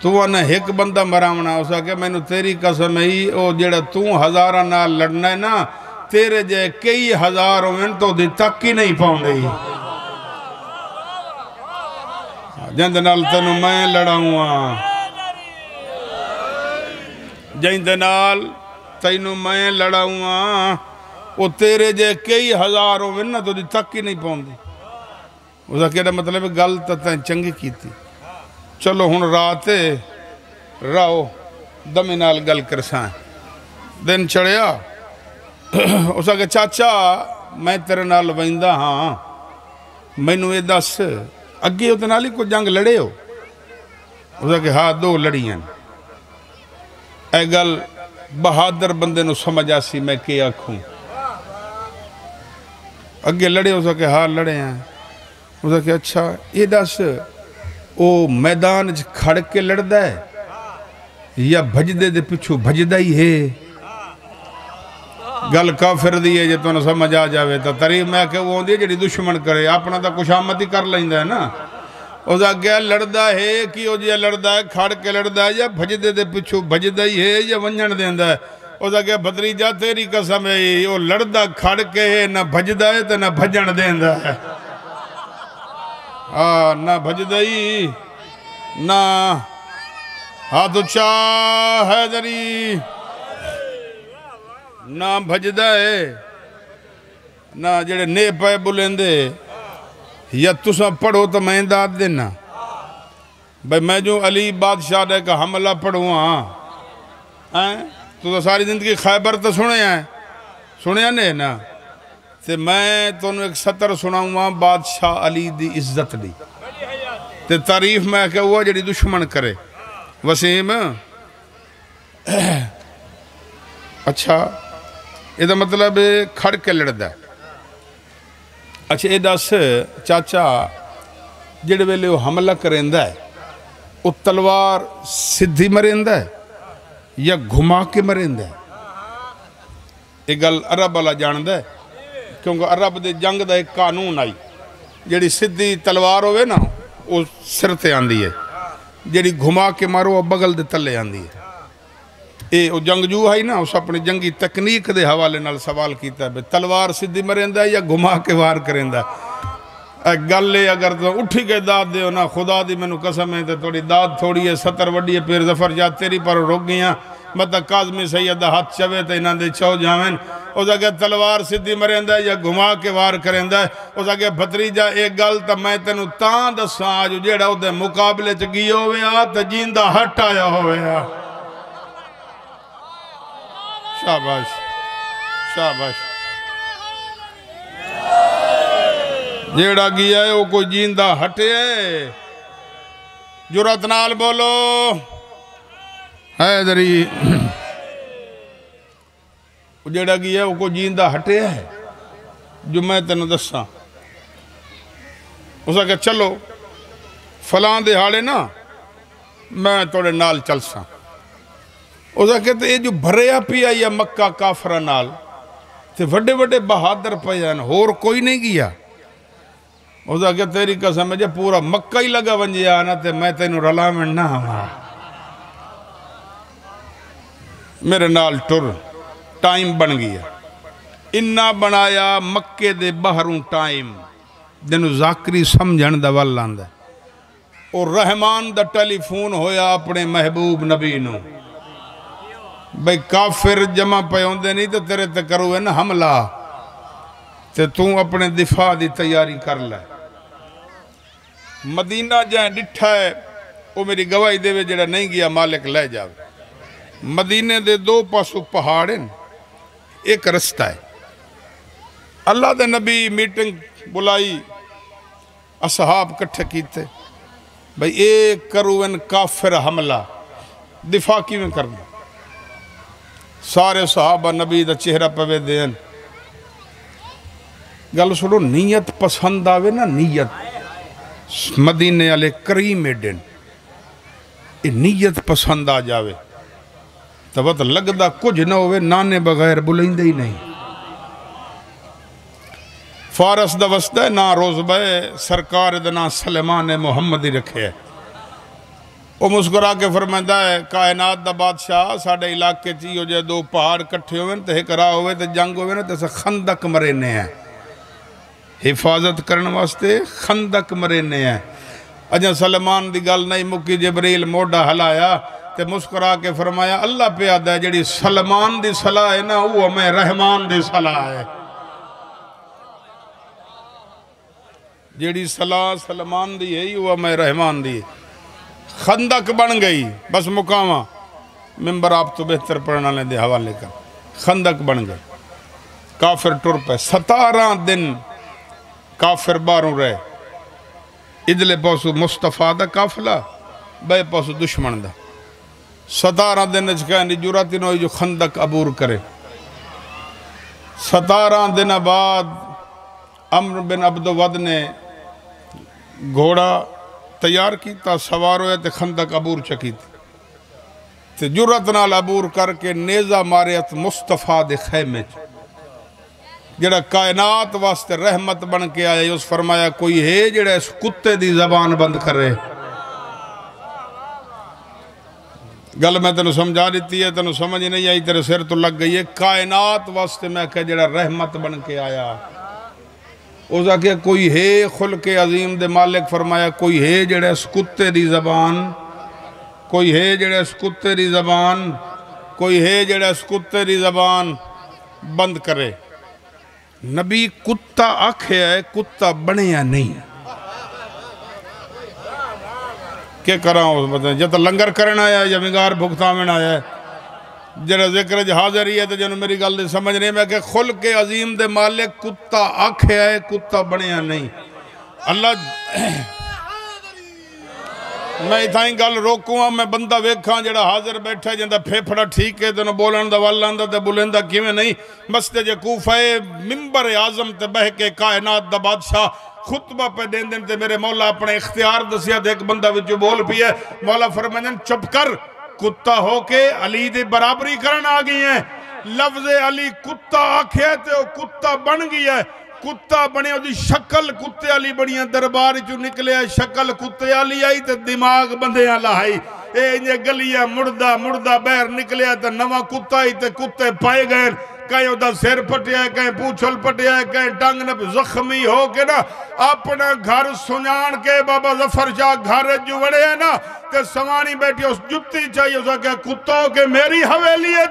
تو انہیں ایک بندہ مراونا ہو سکے میں نے تیری قسم ہی او جیڑا تو ہزارہ نال لڑنا ہے نا تیرے جے کئی ہزار ہوئیں تو دی تک ہی نہیں پاؤں گئی جند نال تنو میں لڑاؤں جند نال تینو میں لڑاؤں وہ تیرے جے کئی ہزار ہوئیں نا تو دی تک ہی نہیں پاؤں دی اس کا کہنا مطلب گل تتیں چنگی کی تھی چلو ہن راتے راؤ دمی نال گل کرسائیں دن چڑھیا اس کا کہ چاچا میں تیرے نال ویندہ ہاں میں نو یہ دس اگے ہوتے نالی کو جنگ لڑے ہو اس کا کہ ہاں دو لڑی ہیں اے گل بہادر بندے نو سمجھ آسی میں کیا کھوں اگے لڑے ہو سکے ہاں لڑے ہیں اس کا کہ اچھا یہ دس او میدان کھڑ کے لڑ دا ہے یا بھج دے پچھو بھج دا ہی ہے گل کافر دیئے جے تو نہ سمجھ آ جاوے تا تریف میں کہ وہ ہوندی ہے جڑی دشمن کرے اپنا تا کچھ آمدی کر لائندہ ہے نا اس کا کہ لڑ دا ہے کیوں جی لڑ دا ہے کھڑ کے لڑ دا ہے یا بھج دے پچھو بھج دا ہی ہے یا ونجن دیں دا ہے اس کا کہ بھتریجا تیری قسم ہے وہ لڑ دا کھڑ کے ہے نہ بھج دا ہے تو نہ بھجن دیں دا ہے نہ بھج دئی نہ ہاتھ چاہ حیدری نہ بھج دائے نہ جڑے نے پائے بلندے یا تسا پڑھو تو میں انداد دینا بھئی میں جو علی بادشاہ دے کا حملہ پڑھوں تو ساری زندگی خیبر تو سنے ہیں سنے ہیں نا تے میں تو انہوں ایک سطر سناؤں بادشاہ علی دی عزت دی تے تعریف میں کہ ہوا جڑی دشمن کرے وسیم اچھا یہ دا مطلب کھڑ کے لڑ دا اچھا یہ دس چاچا جڑے ویلے وہ حملہ کریں دا ہے وہ تلوار سدھی مریں دا ہے یا گھما کے مریں دا ہے یہ گل عرب والا جان دا ہے کیونکہ عرب دے جنگ دا ایک قانون آئی جڑی سدھی تلوار ہوئے نا وہ سر تے آندی ہے جڑی گھما کے مارو وہ بغل دے تلے آندی ہے وہ جنگجو ہے نا اس اپنی جنگی تکنیک دے حوالے نال سوال کیتا ہے تلوار سدھی مریندا ہے یا گھما کے وار کریندا گل لے اگر تو اٹھی کے داد دے نا خدا دی میں قسم ہے تھوڑی داد تھوڑی ہے ستر وڈی ہے پیر ظفر جا تیری پر رک گیاں مطلب کاظمی سیدہ ہاتھ چوے تے انہاں دے چو جاویں اس اگے تلوار سدھی مریندا ہے یا گھما کے وار کریندا ہے اس اگے بھتریجا ایک گل تا میں تینوں تاں دساں جو جیڑا او دے مقابلے چ گیا ہوئے تے جیندہ ہٹ آیا ہوئے شاباش شاباش جیڑا گیا ہے وہ کوئی جیندہ ہٹے ہے جرات نال بولو حیدری جیڑا گیا ہے وہ کوئی جیندہ ہٹے ہے جو میں تینوں دساں اس کا چلو فلان دے ہاڑے نا میں توڑے نال چل ساں اس کا کہتے ہیں جو بھریا پیا یا مکہ کافرہ نال تے وڈے وڈے بہادر پیان اور کوئی نہیں گیا اس کا کہتے تیری قسم ہے جے پورا مکہ ہی لگا ونجے آنا تے میں تینوں رلا میں نہ ہمارا میرے نال ٹر ٹائم بن گیا انہا بنایا مکے دے بہروں ٹائم دنو ذاکری سمجھن دا والاندہ اور رحمان دا ٹیلی فون ہویا اپنے محبوب نبی نو بھئی کافر جمع پہ ہوندے نہیں تو تیرے تے کرو ہے نا حملہ تے توں اپنے دفاع دی تیاری کر لے مدینہ جائیں ڈٹھا ہے وہ میری گواہی دے وے جڑا نہیں گیا مالک لے جاوے مدینے دے دو پاسو پہاڑیں ایک رستہ ہے اللہ دے نبی میٹنگ بلائی اصحاب کٹھے کیتے بھئی ایک کروین کافر حملہ دفاع کی میں کرنا سارے صحابہ نبی دا چہرہ پوے دین گل سنو نیت پسند آوے نا نیت مدینے والے کریم ایڈن یہ نیت پسند آ جاوے تو وقت لگدا کچھ نہ ہوئے نانے بغیر بلائندے ہی نہیں فارس دا وسطہ نا روزبہ سرکار دا نا سلیمان محمدی رکھے وہ مسکرا کے فرمائندہ ہے کائنات دا بادشاہ ساڑھے علاقے چیئے جو دو پہاڑ کٹھے ہوئے تو ایک راہ ہوئے تو جنگ ہوئے نا تو ایسا خندق مرینے ہیں حفاظت کرنے واسطے خندق مرینے ہیں اجا سلمان دی گل نہیں مکی جبریل موڈا ہلایا تے مسکرا کے فرمایا اللہ پہ آدھا ہے جڑی سلمان دی صلاح ہے نا وہ ہمیں رحمان دی صلاح ہے جڑی صلاح سلمان دی ہے وہ ہمیں رحمان دی ہے خندق بن گئی بس مقامہ ممبر آپ تو بہتر پڑھنا لیں دے حوالے کا خندق بن گئی کافر ٹر پہ 17 دن کافر باروں رہے ادلے پاسو مصطفیٰ دا قافلہ بے پاسو دشمن دا 17 دن اچھکانی جراتی نوئی جو خندق عبور کرے 17 دن بعد عمر بن عبد ود نے گھوڑا تیار کیتا سوار ہوئے تے خندق عبور چکی تے جرات نال عبور کر کے نیزہ ماریت مصطفیٰ دے خیمے جڑا کائنات واسطے رحمت بن کے آئے اس فرمایا کوئی ہے جڑا اس کتے دی زبان بند کرے گل میں تنو سمجھا دیتی ہے تنو سمجھ نہیں آئی تیرے سر تو لگ گئی ہے کائنات واسطے میں کہ جڑا رحمت بن کے آیا اوزا کہ کوئی ہے خلق عظیم دے مالک فرمایا کوئی ہے جڑا اس کتے دی زبان کوئی ہے جڑا اس کتے دی زبان کوئی ہے جڑا اس کتے دی زبان بند کرے نبی کتا آکھے ہے کتا بنے یا نہیں کیا کراں اس بتائیں جب لنگر کرنا آیا یا منگار بھگتا میں آیا ہے جڑا ذکر حاضر ہی ہے تو جنہوں میری گل دے سمجھ نہیں میں کہ خلق عظیم دے مالک کتا آکھے ہے کتا بنے یا نہیں اللہ میں اتھائیں گل روکوں میں بندہ ویکھاں جڑا حاضر بیٹھا جندہ پھیپڑا ٹھیک ہے تو بولن دا واللہ دا تے بولندہ کیویں نہیں مسجد کوفہ ممبر اعظم تے بہ کے کائنات دا بادشاہ خطبہ پہ دین دن تے میرے مولا اپنے اختیار دسیا دے ایک بندہ وچو بول بھی ہے مولا فرمائیں چپ کر کتا ہو کے علی دے برابری کرن آگئی ہیں لفظ علی کتا آکھے تے وہ کتا بن گئی ہے کتا بنے دی شکل کتے علی بڑیاں دربار جو نکلے ہے شکل کتے علی آئی تے دماغ بندے اللہ آئی اے انجھے گلیاں مردہ بیر نکلے ہے تے نواں کتا آئی تے کتے پائے گئے کہیں ادھا سیر پٹیا ہے کہیں پوچھل پٹیا ہے کہیں ٹنگ نب زخمی ہو کے نا اپنا گھر سنیان کے بابا ظفر شاہ گھر جو وڑے ہیں نا تے سوانی بیٹھی اس جتی چاہیے اسا کہ کتا ہو کے میری حویلی ہے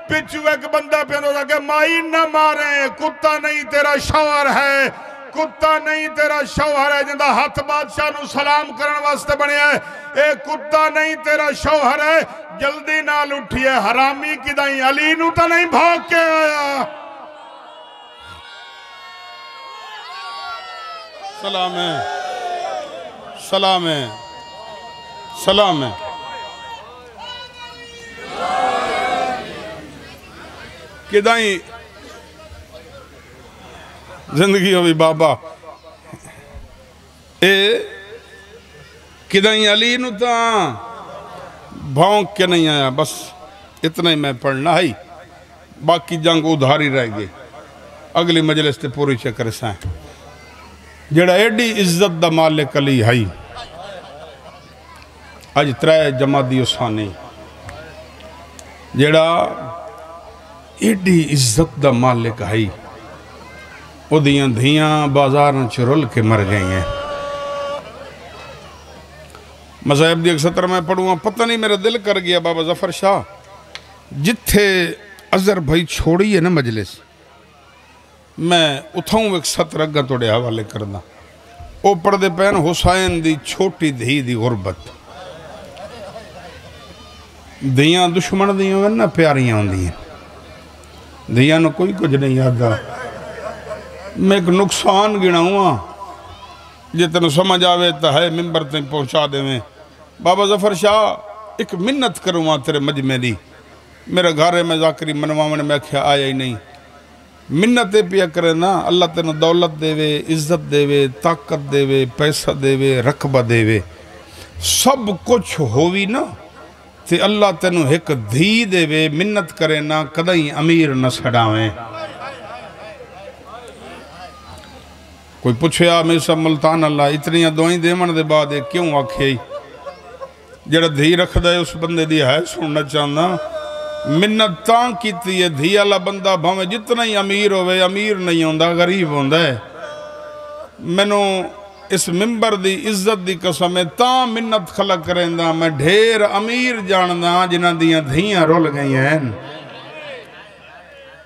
پچھو ایک بندہ پہن اسا کہ مائی نہ ماریں کتا نہیں تیرا شوہر ہے کتا نہیں تیرا شوہر ہے جندہ ہاتھ بادشاہ نو سلام کرن واسطے بنے ہے اے کتا نہیں تیرا شوہر ہے جلدی نال اٹھئے حرامی کی دائیں علی نو تا نہیں بھاگ کے آیا سلام ہے سلام ہے سلام ہے کہ دائیں زندگی ہوئی بابا اے کدائیں علی نو تا بھونک کے نہیں آیا بس اتنا ہی میں پڑھنا ہے باقی جنگ ادھاری رہ گئے اگلی مجلس تے پوری چکر سائیں جڑا ایڈی عزت دا مالک علی ہے آج ترائے جمادی اسانی جڑا ایڈی عزت دا مالک ہے وہ دھیاں بازار چرول کے مر گئی ہیں مذہب دی ایک سطر میں پڑھوں پتہ نہیں میرا دل کر گیا بابا ظفر شاہ جتھے عذر بھائی چھوڑی ہے نا مجلس میں اتھاؤں ایک سطر اگا توڑے حوالے کرنا او پردے پہن حسین دی چھوٹی دھی دی غربت دھیاں دشمن دیاں ہیں نا پیاریاں ہوں دی ہیں دھیاں نو کوئی کچھ نہیں یادا میں ایک نقصان گنا ہوا جتنے سمجھ آوے تا ہے ممبر تیں پہنچا دے میں بابا ظفر شاہ ایک منت کروں وہاں تیرے مجمع دی میرے گھارے میں ذاکری منوانے میں کیا آیا ہی نہیں منتیں پیا کرے نا اللہ تینو دولت دے وے عزت دے وے طاقت دے وے پیسہ دے وے رقبہ دے وے سب کچھ ہووی نا تے اللہ تینو ایک دھی دے وے منت کرے نا کدائیں امیر نہ سڑاویں کوئی پوچھے میں سب ملتان اللہ اتنی دعائیں دے من دے بعد کیوں آکھے جڑا دھی رکھدا ہے اس بندے دی ہے سننا چاہنا منت تاں کیتی ہے دھی والا بندہ بھاویں جتنا ہی امیر ہوئے امیر نہیں ہوندا غریب ہوندا ہے مینوں اس ممبر دی عزت دی قسم ہے تاں منت خلق کریندا میں ڈھیر امیر جاندا جنہاں دیاں دھیاں رول گئی ہیں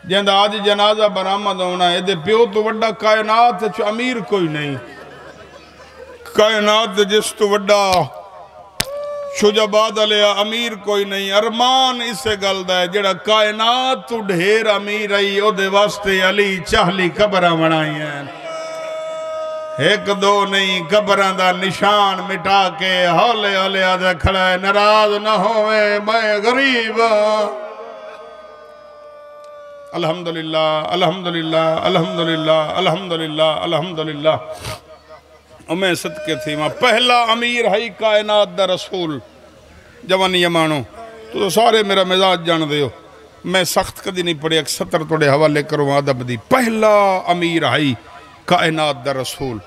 جہاں آج جنازہ برآمد ہونا ہے دے پیو تو وڈا کائنات ہے امیر کوئی نہیں کائنات جس تو وڈا شجاباد علیہ امیر کوئی نہیں ارمان اسے گلدہ ہے جڑا کائنات تو ڈھیر امیر آئی او دے واسطے علی چاہلی قبرہ بنائی ہیں ایک دو نہیں قبران دا نشان مٹا کے ہولے ہولے آدھا کھڑا ہے ناراض نہ ہوئے میں غریب الحمدللہ الحمدللہ الحمدللہ الحمدللہ الحمدللہ میں صدقے تھی ماں پہلا امیر ہے کائنات دا رسول جوانی یمانو تو سارے میرا مزاج جان دے ہو میں سخت کدی نہیں پڑے ایک سطر توڑے حوالے کروں ادب دی پہلا امیر ہے کائنات دا رسول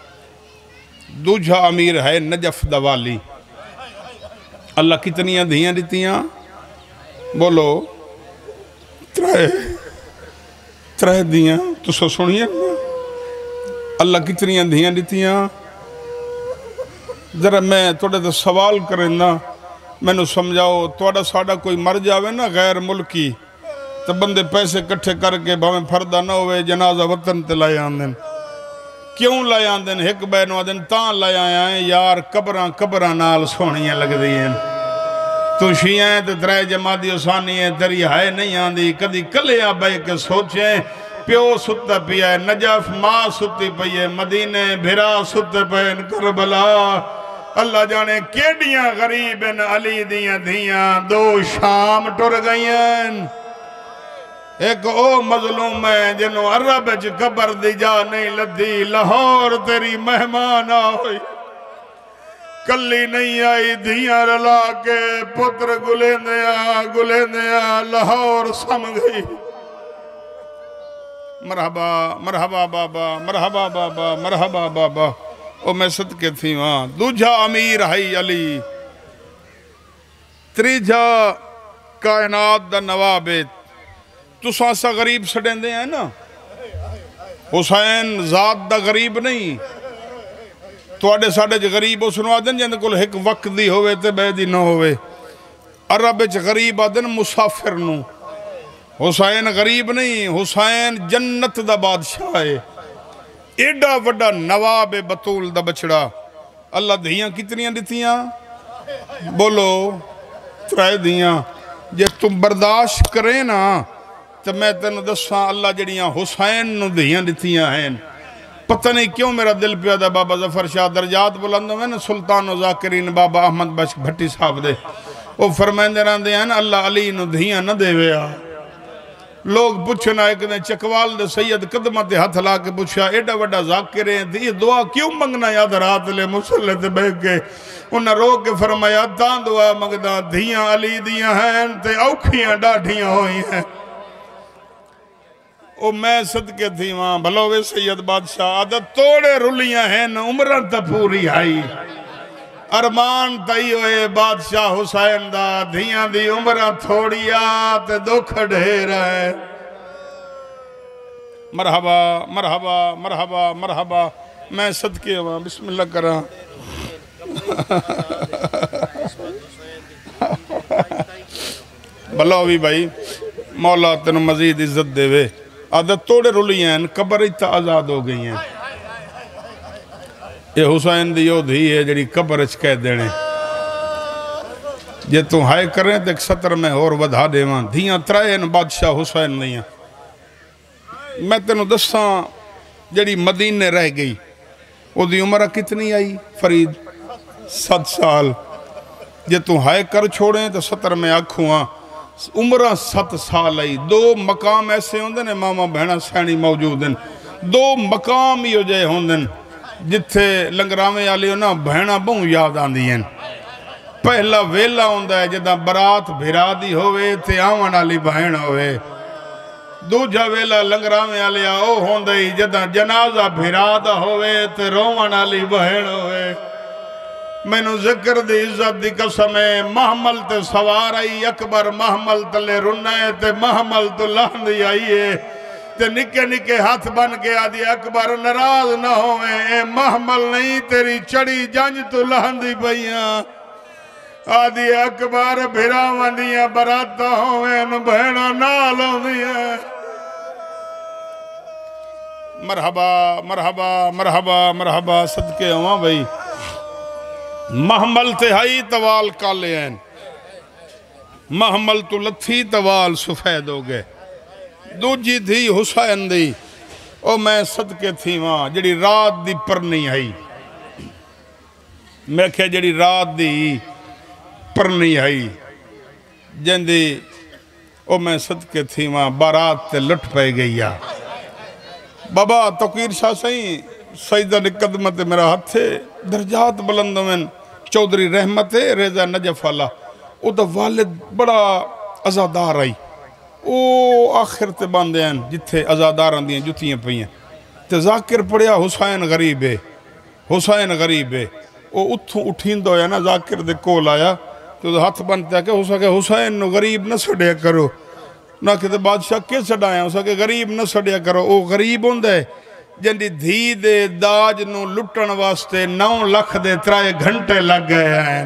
دوجھا امیر ہے نجف دا والی اللہ کتنیاں دھیاں دیتیاں بولو ترہ دیاں تو سو سنیے اللہ کتنیاں دھیاں دیتیاں ذرا میں توڑے تو سوال کریں نا میں نو سمجھاؤ توڑا ساڑا کوئی مر جاوے نا غیر ملکی تو بندے پیسے کٹھے کر کے بھاویں پھردہ نہ ہوئے جنازہ وطن تے لائے آندن کیوں لائے آندن ایک بینو آدن تاں لائے آئیں یار قبران نال سونیاں لگ دی ہیں تو شیئیں تے ترے جماعتی اسانی ہیں تری ہائے نہیں آندی کدی کلے آبائی کے سوچیں پیو ستا پیا ہے نجف ماں ستی پئی ہے مدینے بھرا ستے پہن کربلا اللہ جانے کیڑیاں غریب ہیں علی دیاں دھیاں دو شام ٹر گئی ہیں ایک او مظلوم ہے جنہوں عرب اچھ قبر دی جا نہیں لدھی لاہور تیری مہمان آئی کلی نہیں آئی دھیاں رلا کے پتر گلے لاہور سم گئی مرحبا مرحبا بابا مرحبا بابا مرحبا بابا او میں صدقے تھی وہاں دوجھا امیر ہے علی تریجھا کائنات دا نوابت تو سانسا غریب سڑیں دے ہیں نا حسین ذات دا غریب نہیں تو آڑے ساڑے جو غریب ہو سنو آدن جن کل ایک وقت دی ہوئے تے بیدی نہ ہوئے عرب چ غریب آدن مسافر نو حسین غریب نہیں حسین جنت دا بادشاہ ہے ایڈا وڈا نواب بطول دا بچڑا اللہ دھیاں کتنیاں دیتیاں بولو ترائے دیاں جے تم برداشت کریں نا تو میں تینوں دساں اللہ جڑیاں حسین نو دھیاں دیتیاں ہیں پتہ نہیں کیوں میرا دل پیادا بابا ظفر شاہ درجات بلندوں میں نا سلطان و ذاکرین بابا احمد بشک بھٹی صاحب دے وہ فرمائندے رہن دے ہیں نا اللہ علی نو دھیاں نہ دے ویا لوگ پوچھنا ایک دن چکوال دے سید قدمہ تے ہاتھ لا کے پوچھا ایڈا وڈا ذاکریں دی دعا کیوں منگنا یاد رات لے مسلح تے بیٹھ کے انہاں رو کے فرمایا تاں دعا منگدا دھیاں علی دیاں ہیں تے اوکھیاں ڈاڈھیاں ہوئی ہیں او میں صدقے تھی وہاں بھلوے سید بادشاہ عادت توڑے رلیاں ہیں عمرن تا پوری آئی ارمان تائی ہوئے بادشاہ حسین دا دھیاں دی عمرہ تھوڑی آت دکھ ڈھیر ہے مرحبا مرحبا مرحبا مرحبا میں صدقے ہوا بسم اللہ کرا بھلوی بھائی مولا تنو مزید عزت دے وے عادت توڑے رلی ہیں قبر ایتا آزاد ہو گئی ہیں یہ حسین دیو دھی ہے جڑی قبر اچھ کہہ دینے جے تو ہائے کریں تو ایک سطر میں اور ودھا دے وہاں دھیاں ترائے بادشاہ حسین نہیں ہیں میں تینوں دساں جڑی مدینے رہ گئی وہ دی عمرہ کتنی آئی فرید 7 سال جے تو ہائے کر چھوڑیں تو سطر میں آکھوں عمرہ 7 سال آئی 2 مقام ایسے ہوندے نے ماما بہنہ سینی موجود ہیں 2 مقام ہی ہو جائے ہوندے جتھے لنگراویں آلی ہونا بہنہ بہن یاد آن دی ہیں پہلا ویلہ ہوندہ ہے جدہ برات بھرا دی ہوئے تے آوان آلی بہن ہوئے دوجہ ویلہ لنگراویں آلی آؤ ہوندہ ہی جدہ جنازہ بھرا دا ہوئے تے روان آلی بہن ہوئے مینو ذکر دی عزت دی قسم ہے محمل تے سوار آئی اکبر محمل تلے رنائے تے محمل تو لہندی آئی ہے تے نکے نکے ہاتھ بن کے آدھی اکبر ناراض نہ ہوئے اے محمل نہیں تیری چڑی جنج تو لہندی بھئیاں آدھی اکبر بھراوان دیاں براتا ہوئے ان بہنہ نال ہوندیاں مرحبا مرحبا مرحبا مرحبا صدقے ہواں بھئی محمل تہائی توال کالے ہیں محمل تو لتھی توال سفید ہو گئے دو جی تھی حسین دی او میں صدقے تھی وہاں جڑی رات دی پر نہیں آئی میں کہا جڑی رات دی پر نہیں آئی جن دی او میں صدقے تھی وہاں بارات تے لٹ پہ گئی بابا توقیر شاہ سیدہ نے قدمت میرا ہاتھ تھے درجات بلندوں میں چودری رحمت ریزہ نجف اللہ او دا والد بڑا ازادار آئی او آخر تے باندے ہیں جتھے ازاداران دیاں جتیاں پہیاں تے ذاکر پڑیا حسین غریب ہے حسین غریب ہے او اتھوں اٹھین دو یا نا ذاکر دے کول آیا تو ہاتھ بنتا ہے کہ حسین نو غریب نہ سڑیا کرو نہ کہ بادشاہ کے سڑایا اسا کہ غریب نہ سڑیا کرو او غریب ہوندہ ہے جن دی دھی دے داج نو لٹن واسطے 9 لکھ دے 3 گھنٹے لگ گئے ہیں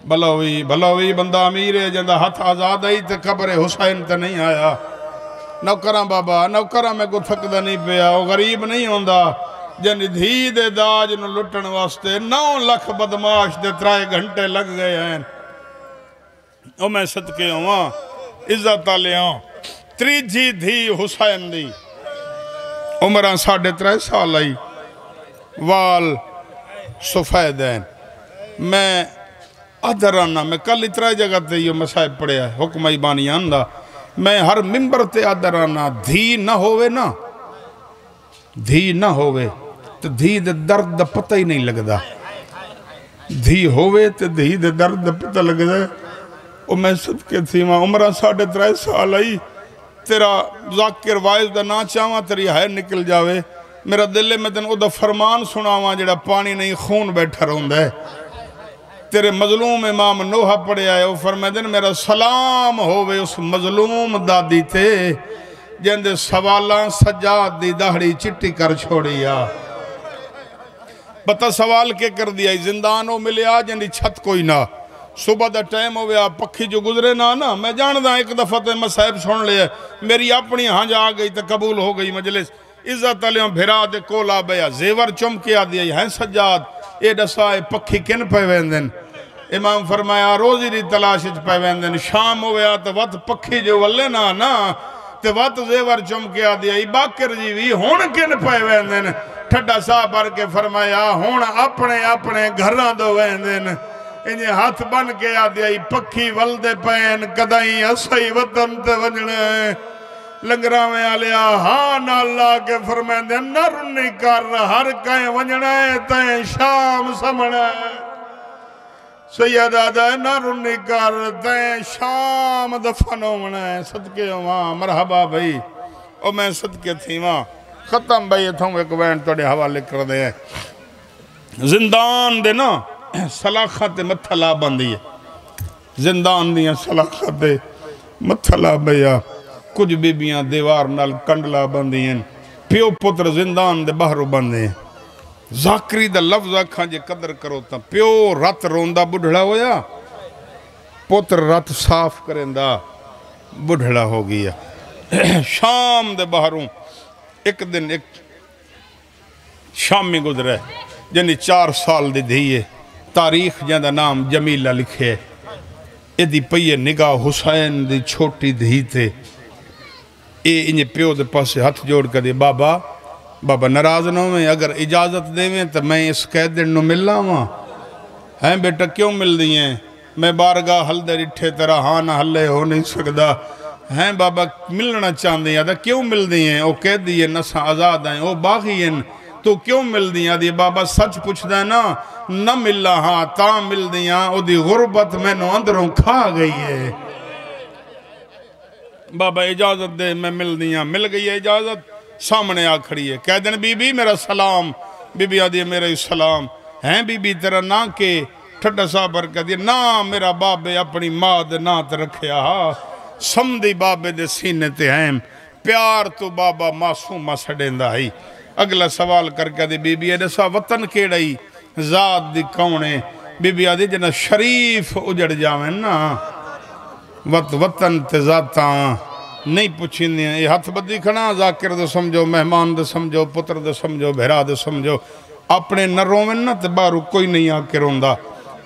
بھلاوی بندہ امیر ہے جن دا ہاتھ آزاد آئی تے قبر حسین تے نہیں آیا نوکران بابا نوکران میں کو تھک دا نہیں پیا وہ غریب نہیں ہوندہ جن دی دھی دے داج نو لٹن واسطے 9 لکھ بدماش دے 3 گھنٹے لگ گئے ہیں او میں صدقے ہوں عزت آلے ہوں تریجی دھی حسین دی عمران 3.5 سال آئی وال سفید ہیں میں آدھرانا میں کل اتنا جگہ تے یہ مسائب پڑے ہیں حکم ایبانی آندہ میں ہر ممبر تے آدھرانا دھی نہ ہوئے نا دھی نہ ہوئے تو دھی دے درد دا پتہ ہی نہیں لگدا دھی ہوئے تو دھی دے درد دا پتہ لگدا ہے او میں صدقے تھی ماں عمرہ 3.5 سال آئی تیرا ذاکر وائز دا نا چاہواں تیری ہے نکل جاوے میرا دلے میں تن او دا فرمان سناواں جڑا پانی نہیں خون بیٹھا روندہ ہے تیرے مظلوم امام نوحہ پڑے آئے وہ فرمائے دن میرا سلام ہوئے اس مظلوم دادی تے جن دے سوالاں سجاد دی داڑھی چٹی کر چھوڑیا پتہ سوال کے کر دیا زندانوں ملے آ جن دی چھت کوئی نہ صبح دا ٹائم ہوئے آپ پکھی جو گزرے نہ میں جاندہ ایک دفعہ تے مسائب سن لیا میری اپنی ہانج آ گئی تے قبول ہو گئی مجلس عزت علیہوں بھیرا دے کولا بیا زیور چمکیا دیا ہیں سجاد اے ڈسائے پکھی کن پہ ویندن امام فرمایا روزی دی تلاشج پہ ویندن شام ہوئے تو وقت پکھی جو ولے نا تے وقت زیور چمکیا دیا ای باکر جی بھی ہون کن پہ ویندن ٹھڈا سا پر کے فرمایا ہون اپنے گھران دو ویندن انہیں ہاتھ بن کے آدھیا پکھی ولدے پین کدائیں اسائی وطن تے وجنے لنگرہ میں آلیا ہاں نہ اللہ کے فرمائیں دے نر نہیں کر ہر کہیں وجنے تین شام سمنے سید آدھا نر نہیں کر تین شام دفن ہونے صدقے ہوں مرحبا بھئی او میں صدقے تھی وہاں ختم بھئی تھوں ایک وین توڑے حوالے کر دے زندان دے نا سلاخت متھلا بندی ہے زندان دیاں سلاخت متھلا بیا کچھ بیبیاں دیوار نال کنڈلا بندی ہیں پیو پتر زندان دے باہرو بندے ہیں ذاکری دا لفظ آکھاں جے قدر کرو تا پیو رات روندہ بڑھڑا ہویا پتر رات صاف کرندہ بڑھڑا ہو گیا شام دے باہروں ایک دن ایک شامی گزرے جنہی 4 سال دے دھیئے تاریخ جاندہ نام جمیلہ لکھے ایدی پئیے نگاہ حسین دی چھوٹی دھی تے انہیں پیو دے پاسے ہاتھ جوڑ کر دے بابا ناراض نہ میں اگر اجازت دے میں تو میں اس قیدن نو مل لاواں ہیں بیٹا کیوں مل دی ہیں میں بارگاہ حل دے رٹھے تیرا ہاں نہ حلے ہو نہیں سکدا ہیں بابا ملنا چاہتے ہیں دا کیوں مل دی ہیں او کہہ دی ہیں نسا آزاد ہیں او باغی ہیں تو کیوں مل دی ہیں دی بابا سچ پوچھ دے نا نہ ملا ہاں تا مل دی ہیں او دی غربت میں نو اندروں کھا گئی ہے بابا اجازت دے میں مل دی ہیں مل گئی ہے اجازت سامنے آ کھڑی ہے کہہ دن بی بی میرا سلام بی بی آدھی میرا سلام ہیں بی بی تیرا نا کے ٹھڈا صاحب کہہ دیا نا میرا بابے اپنی ماں دے نا تے رکھیا سمدھی بابے دے سینے تے ہیں پیار تو بابا معصومہ سڑیندا ہی اگلا سوال کر کے دی بی بی ایسا وطن کیڑائی ذات دی کونے بی بی آدھی جنہ شریف اجڑ جاویں نا وطن تے ذاتاں نہیں پوچھیں دیا یہ ہاتھ بدی کھنا ذاکر دے سمجھو مہمان دے سمجھو پتر دے سمجھو بھیرا دے سمجھو اپنے نہ رومن نا تے بارو کوئی نہیں آکے روندہ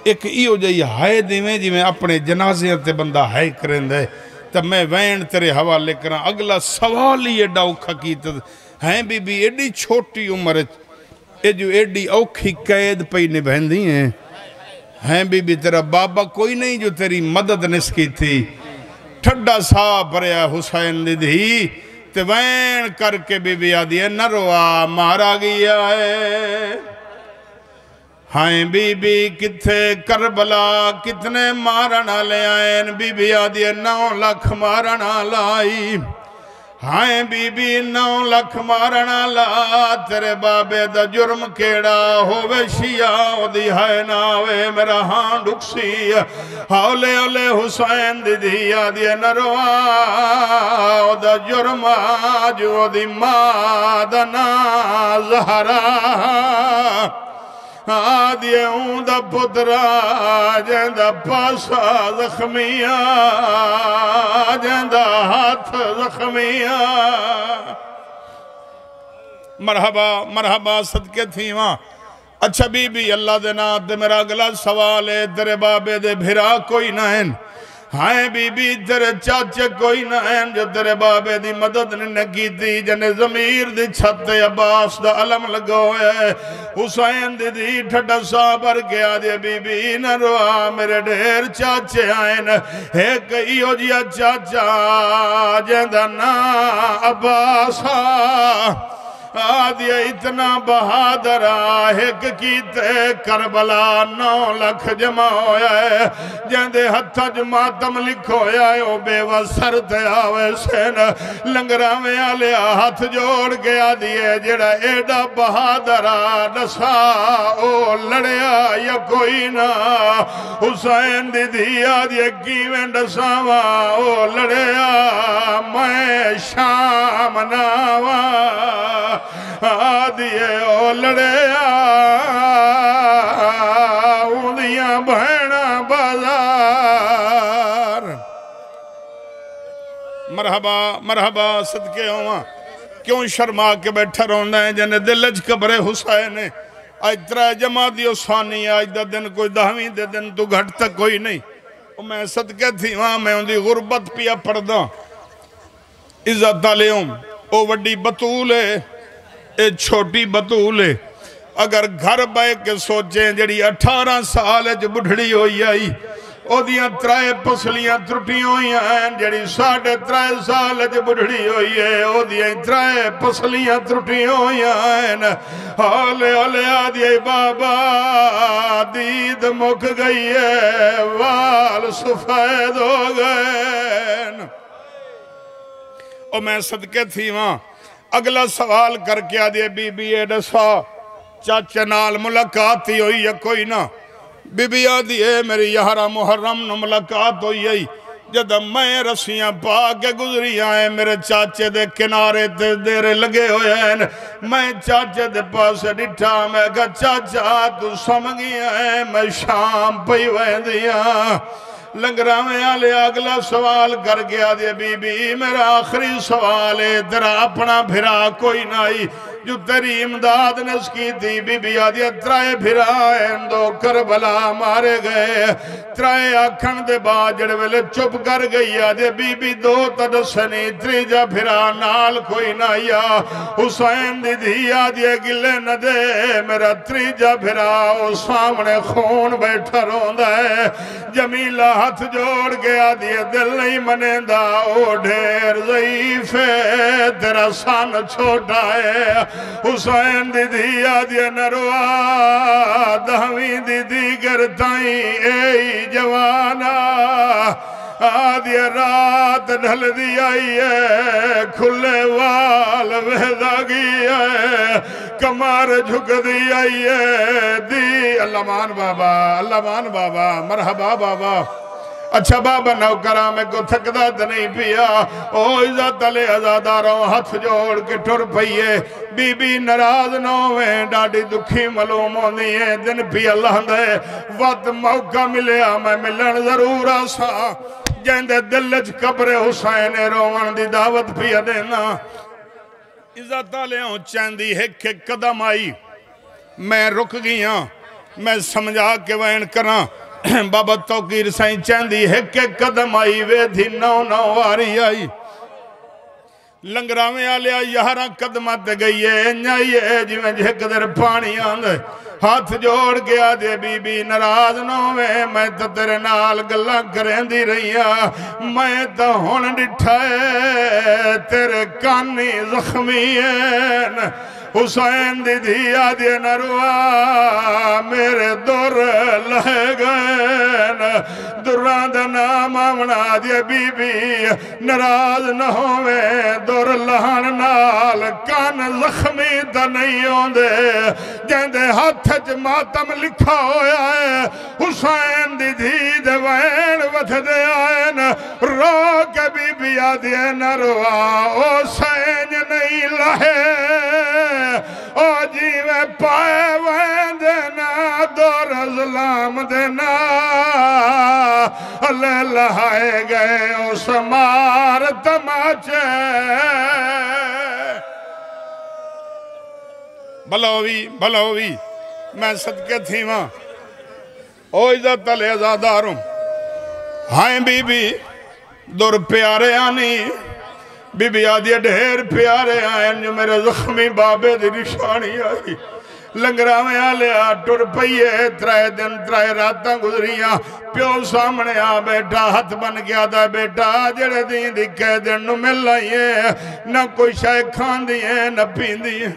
ایک ایو جائی ہائے دیویں جی میں اپنے جنازے تے بندہ ہائے کریں دے تب میں وین تیرے حوالے کرنا اگلا سوال یہ ڈاؤکھا کیتا ہیں بی بی ایڈی چھوٹی عمر اے جو ایڈی اوکھی قید پئی نبھین دی ہیں بی بی تیرا بابا کوئی نہیں جو تیری مدد نس کی تھی ٹھڈا سا پریا حسین دی دی تے وین کر کے بی بی آدھی ہے نہ روا مارا گیا ہے ہائیں بی بی کتھے کربلا کتنے مارنا لے آئین بی بی آدھی ہے 9 لاکھ مارنا لائی ہائیں بی بی 9 لاکھ مارنا لا تیرے بابے دا جرم کیڑا ہووے شیعہ دی ہائے ناوے میرا ہاں ڈکسی ہولے ہولے حسین دی دی آدھی نہ روا دا جرم آجو دی مادنا زہرا آدھے اون دا پترا جیندہ پاسا زخمیہ جیندہ ہاتھ زخمیہ مرحبا مرحبا صدقے تھی وہاں اچھا بی بی اللہ دے نات دے میرا اگلا سوال ہے تیرے بابے دے بھرا کوئی نہ ہیں ہائیں بی بی تیرے چاچے کوئی نہ ہیں جو تیرے بابے دی مدد نے کی تھی جنے ضمیر دی چھت عباس دا علم لگو ہے حسین دی دی ٹھڈا سابر گیا دے بی بی نہ روا میرے ڈھیر چاچے آئین ایک ایو جیا چاچا جیندہ نا عباسا آدھیا اتنا بہادر آہک کیتے کربلا 9 لاکھ جمع ہویا ہے جیندے ہتھا جماعتم لکھو ہویا ہے او بے وسر تے آوے سین لنگرہ میں آلے ہاتھ جوڑ کے آدھیے جڑا ایڈا بہادر نسا او لڑیا یا کوئی نہ حسین دی دی آدھیے کیویں نساوا او لڑیا میں شام ناوا آدھیے او لڑیا اوندیاں بہنا بازار مرحبا مرحبا صدقے ہوا کیوں شرما کے بیٹھا روندہ ہے جنہیں دلج قبر حسین آج ترہ جمع دیو ثانی آج دا دن کوئی 10ویں دے دن تو گھٹ تک کوئی نہیں میں صدقے تھی وہاں میں اندھی غربت پیا پردہ عزت علیہم او وڈی بطول ہے اے چھوٹی بطول ہے اگر گھر بائے کے سوچیں جڑی 18 سال جو بڑھڑی ہوئی آئی او دیاں 3 پسلیاں ترٹی ہوئی ہیں جڑی 3.5 سال جو بڑھڑی ہوئی ہے او دیاں 3 پسلیاں ترٹی ہوئی ہیں ہولے ہولے آدھیے بابا دید مک گئی ہے وال سفید ہو گئے او میں صدقے تھی وہاں اگلا سوال کر کے آدھے بی بی ایڈسا چاچے نال ملاقاتی ہوئی یا کوئی نہ بی بی آدھی ہے میری 11 محرم نو ملاقات ہوئی ہے جدہ میں رسیاں پا کے گزری آئے میرے چاچے دے کنارے تے دیرے لگے ہوئے ہیں میں چاچے دے پاس ڈٹھا میں کہا چاچا تو سمگی آئے میں شام پئی ہوئے دیا لنگرہ میں آلے اگلا سوال کر گیا دے بی بی میرا آخری سوال ہے تیرا اپنا بھرا کوئی نائی جو تیری امداد نس کی تھی بی بی آدھی 3 بھرائیں 2 کربلا مارے گئے 3 آکھن دے باجڑ ویلے چپ کر گئی آدھی بی بی 2 تدسنی 3 بھرا نال کوئی نایا حسین دی دی آدھی گلے نہ دے میرا 3 بھرا او سامنے خون بیٹھا روندہ ہے جمیلہ ہاتھ جوڑ کے آدھی دل نہیں منیندہ او ڈھیر ضعیف ہے تیرا سان چھوٹا ہے حسین دی دی آدھی نروا 10ویں دی دی گرتائیں اے جوانا آدھی رات ڈھل دی آئی ہے کھلے وال وحدہ گی ہے کمار جھک دی آئیے دی اللہ مان بابا مرحبا بابا اچھا بابا نوکرہ میں کو تھکدا تو نہیں پیا او عزت علی ازاداروں ہاتھ جوڑ کے ٹر پئیے بی بی نراز نویں ڈاڑی دکھی ملوم ہوندی ہے دن پی اللہ دے وقت موقع ملیا میں ملن ضرور آسا جہندے دلچ قبر حسین روان دی دعوت پیا دینا عزت علیوں چاندی ایک قدم آئی میں رک گیا میں سمجھا کے وین کراں بابا توقیر سائیں چاندی ایک قدم آئی وے تھی نو واری آئی لنگرہ میں آلیا یہاں قدمات گئی ہے نیائی ہے جی میں جھے قدر پانی آندھے ہاتھ جوڑ گیا دے بی بی نراز نوے میں تو تیرے نال گلہ کریں دی رہی میں تو ہون ڈٹھائے تیرے کانی زخمی ہیں حسین دی دیا دی نروا میرے دور لہے گئے دران دا نام آمنا دی بی بی نراز نہ ہوئے دور لہن نال کان زخمی تا نہیں ہوندے جہندے ہاتھ ماتم لکھا ہویا ہے حسین دی دید وین وتھ دے آئین رو کے بی بی آدھی نروا او سین نہیں لہے او جی میں پائے وین دینا دور ظلام دینا اللہ لہائے گئے اس مار تماچے بھلوی میں صدقے تھی ماں او عزت علی ازاداروں ہائیں بی بی دور پیارے آنی بی بی آدھی ڈھیر پیارے آئیں جو میرے زخمی بابے دی نشانی آئی لنگرہ میں آلیا ٹر پئیے ترائے دن ترائے راتاں گزریاں پیو سامنے آ بیٹا ہاتھ بن گیا دا بیٹا جڑے دین دی کہہ دن نو مل لائیے نہ کوئی شاہ کھان دیئے نہ پین دیئے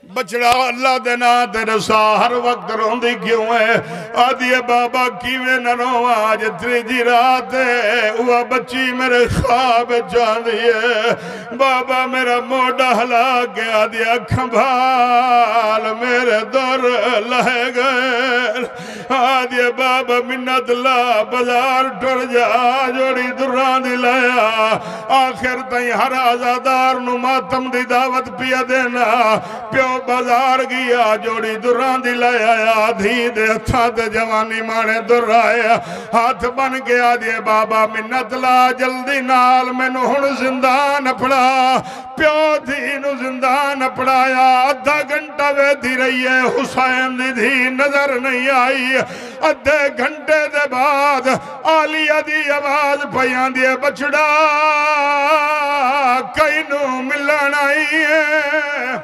بچڑا اللہ دینا تیرے سا ہر وقت روندی کیوں ہے آدھیے بابا کیوے نہ رو آج تریجی رات ہے وہ بچی میرے خواب چاندی ہے بابا میرا موڑا ہلا کے آدھیا کھنبھال میرے دور لہے گئے آدھیے بابا منت لا بازار ٹر جا جوڑی دران دی لیا آخر تائیں ہر آزادار نو ماتم دی دعوت پیا دینا پیو بازار گیا جوڑی دران دی لیا دھی دے ہتھا دے جوانی مانے در آیا ہاتھ بن گیا دیے بابا منت لا جلدی نال میں نوہن زندان پڑا پیو دھی نو زندان پڑایا آدھا گھنٹہ وے دی رہی ہے حسین دی دھی نظر نہیں آئی آدھے گھنٹے دے بعد آلیہ دی آواز پیان دیے بچڑا کئی نو ملن آئی ہے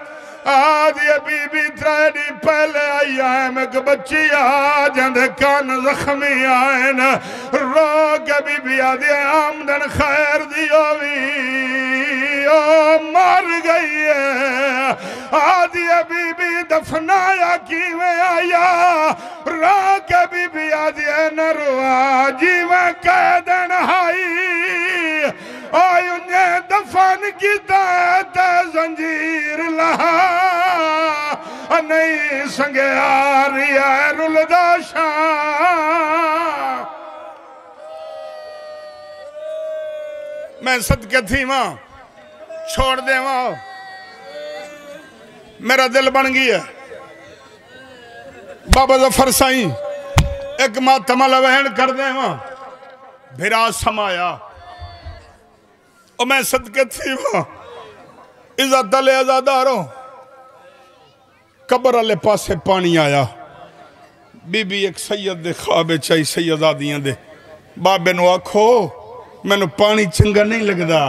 آدھی بی بی ترائیڈی پہلے آئی آئے میں کہ بچی آجاندے کان زخمی آئین رو کے بی بی آدھی آمدن خیر دیوی او مار گئی ہے آدھی بی بی دفنایا کیوے آیا رو کے بی بی آدھی نروا جیوے قیدن ہائی آئی انہیں دفن کی دائت زنجیر لہا نہیں سنگے آری آئے رلدہ شاہ میں صدقے تھی ماں چھوڑ دے ماں میرا دل بن گیا بابا ظفر سائیں ایک ماتم لوہن کر دے ماں بھرا سمایا اور میں صدقے تھی ماں عزت علی ازاداروں قبر علی پاسے پانی آیا بی بی ایک سید دے خواب چاہی سید آدیاں دے بابے نو آکھو میں نو پانی چنگا نہیں لگدا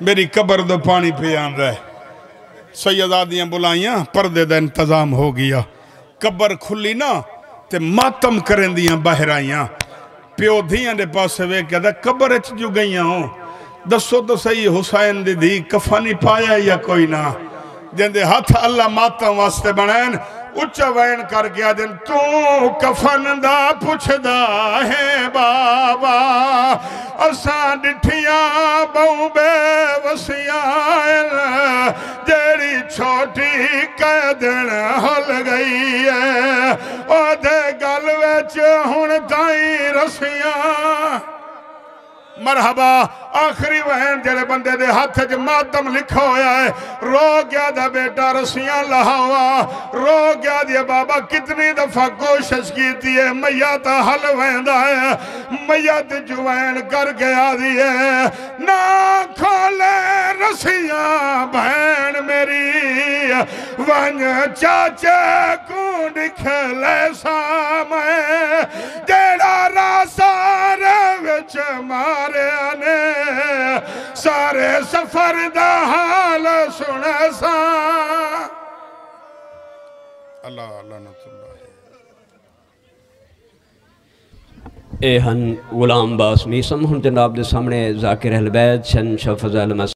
میری قبر دو پانی پہ آن رہے سید آدیاں بلائیاں پردے دا انتظام ہو گیا قبر کھلی نا تے ماتم کریں دیاں باہر آئیاں پیو دھیاں دے پاسے وے کہا دا قبر اچھ جو گئیاں ہوں دسو تو صحیح حسین دی دی کفانی پایا یا کوئی نہ جن دے ہاتھ اللہ ماتم واسطے بنائن اچھا وین کر گیا دن تو کفن دا پوچھ دا ہے بابا اساں ڈٹھیاں بہو بے وسیائن جیڑی چھوٹی قیدن ہل گئی ہے او دے گل وچ ہن تائیں رسیاں مرحبا آخری وہن جڑے بندے دے ہاتھ جو ماتم لکھا ہویا ہے رو گیا دا بیٹا رسیاں لہا ہوا رو گیا دیا بابا کتنی دفعہ کوشش کی تھی میتا حل وہندہ ہے میت جوین کر گیا دیئے نہ کھولے رسیاں بہن میری ون چاچے کونڈ کھلے سامے جیڑا راسار وچ مارے آنے سارے سفر دا حال سنے سا اللہ لعنت اللہ اے ہن غلام باس میسم ہن جناب دے سامنے ذاکر اہل بیت شن شاہ فضل